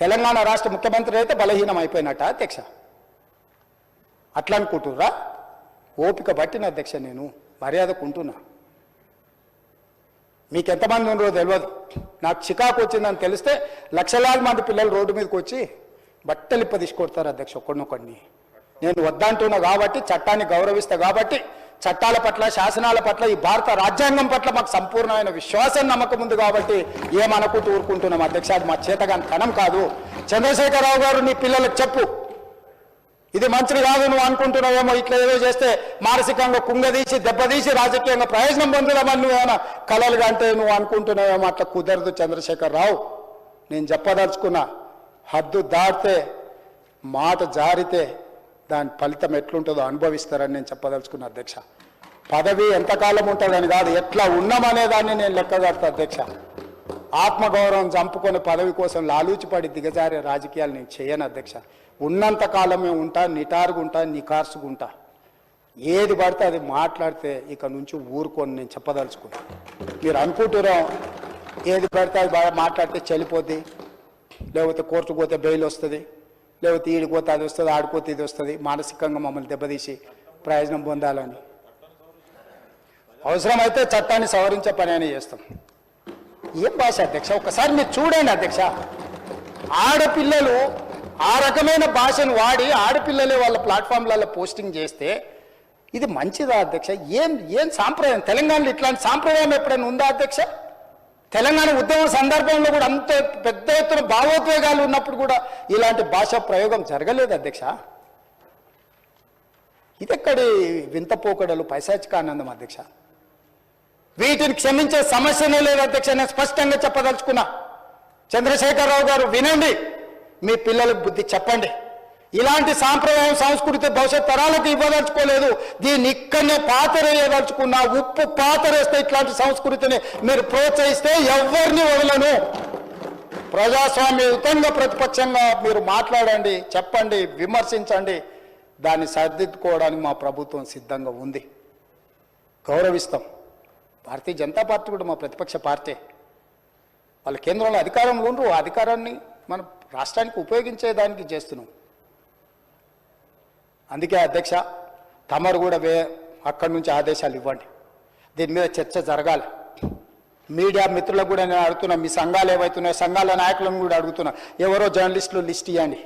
తెలంగాణ రాష్ట్ర ముఖ్యమంత్రి అయితే బలహీనం అయిపోయినట్ట అధ్యక్ష? అట్లా అనుకుంటుర్రా? ఓపిక పట్టిన అధ్యక్ష, నేను మర్యాదకుంటున్నా. మీకు ఎంతమంది ఉన్నారో తెలియదు, నాకు చికాకు వచ్చిందని తెలిస్తే లక్షలాది మంది పిల్లలు రోడ్డు మీదకి వచ్చి బట్టలు తీసుకొడతారు అధ్యక్ష ఒక్కడినొక్కడిని. నేను వద్దంటున్నా కాబట్టి, చట్టాన్ని గౌరవిస్తా కాబట్టి, చట్టాల పట్ల శాసనాల పట్ల ఈ భారత రాజ్యాంగం పట్ల మాకు సంపూర్ణమైన విశ్వాసం నమ్మకం ఉంది కాబట్టి ఏమనుకుంటూ ఊరుకుంటున్నాం అధ్యక్ష. అది మా చేతగాని కణం కాదు. చంద్రశేఖరరావు గారు నీ పిల్లలకు చెప్పు, ఇది మంచిది కాదు, నువ్వు అనుకుంటున్నావేమో ఇట్లా ఏదో చేస్తే మానసికంగా కుంగదీసి దెబ్బతీసి రాజకీయంగా ప్రయోజనం పొందుదామని నువ్వేమైనా కలలుగా అంటే నువ్వు అనుకుంటున్నావేమో. అట్లా కుదరదు చంద్రశేఖరరావు. నేను చెప్పదలుచుకున్నా, హద్దు దాటితే మాట జారితే దాని ఫలితం ఎట్లుంటుందో అనుభవిస్తారని నేను చెప్పదలుచుకున్నా అధ్యక్ష. పదవి ఎంతకాలం ఉంటుందని కాదు, ఎట్లా ఉన్నామనే దాన్ని నేను లెక్కగడతా అధ్యక్ష. ఆత్మగౌరవం చంపుకొని పదవి కోసం లాలూచిపడి దిగజారే రాజకీయాలు నేను చేయను అధ్యక్ష. ఉన్నంత కాలమే ఉంటా, నిటారుగుంటా, నికార్సుగుంటా. ఏది పడితే అది మాట్లాడితే ఇక నుంచి ఊరుకొని నేను చెప్పదలుచుకున్నా. మీరు అనుకుంటున్నాం ఏది పడితే అది బాగా మాట్లాడితే చెల్లిపోద్ది, లేకపోతే కోర్టుకు పోతే బెయిల్ వస్తుంది, లేకపోతే ఈడిపోతే అది వస్తుంది, ఆడిపోతే ఇది వస్తుంది, మానసికంగా మమ్మల్ని దెబ్బతీసి ప్రయోజనం పొందాలని. అవసరమైతే చట్టాన్ని సవరించే పని అని చేస్తాం. ఏం భాష అధ్యక్ష? ఒకసారి మీరు చూడండి అధ్యక్ష. ఆడపిల్లలు ఆ రకమైన భాషను వాడి ఆడపిల్లలే వాళ్ళ ప్లాట్ఫామ్లలో పోస్టింగ్ చేస్తే ఇది మంచిదా అధ్యక్ష? ఏం సాంప్రదాయం? తెలంగాణలో ఇట్లాంటి సాంప్రదాయం ఎప్పుడైనా ఉందా అధ్యక్ష? తెలంగాణ ఉద్యమం సందర్భంలో కూడా అంత పెద్ద ఎత్తున భావోద్వేగాలు ఉన్నప్పుడు కూడా ఇలాంటి భాషా ప్రయోగం జరగలేదు అధ్యక్ష. ఇదెక్కడి వింత పోకడలు, పైశాచిక ఆనందం అధ్యక్ష. వీటిని క్షమించే సమస్యనే లేదు అధ్యక్ష. నేను స్పష్టంగా చెప్పదలుచుకున్నా. చంద్రశేఖరరావు గారు వినండి, మీ పిల్లలకు బుద్ధి చెప్పండి. ఇలాంటి సాంప్రదాయం సంస్కృతి భవిష్యత్ తరాలకు ఇవ్వదలుచుకోలేదు. దీన్ని ఇక్కడనే పాతరేయదలుచుకున్నా. ఉప్పు పాతరేస్తే ఇట్లాంటి సంస్కృతిని మీరు ప్రోత్సహిస్తే ఎవరిని వదలను. ప్రజాస్వామ్యయుతంగా ప్రతిపక్షంగా మీరు మాట్లాడండి, చెప్పండి, విమర్శించండి. దాన్ని సరిదిద్దుకోవడానికి మా ప్రభుత్వం సిద్ధంగా ఉంది, గౌరవిస్తాం. భారతీయ జనతా పార్టీ కూడా మా ప్రతిపక్ష పార్టీ. వాళ్ళ కేంద్రంలో అధికారంలో ఉండరు, ఆ అధికారాన్ని మనం రాష్ట్రానికి ఉపయోగించేదానికి చేస్తున్నాం. అందుకే అధ్యక్ష, తమరు కూడా అక్కడి నుంచి ఆదేశాలు ఇవ్వండి. దీని మీద చర్చ జరగాలి. మీడియా మిత్రులకు కూడా నేను అడుగుతున్నా, మీ సంఘాలు ఏవైతున్నాయో సంఘాల నాయకులను కూడా అడుగుతున్నా, ఎవరో జర్నలిస్టులు లిస్ట్ ఇవ్వండి.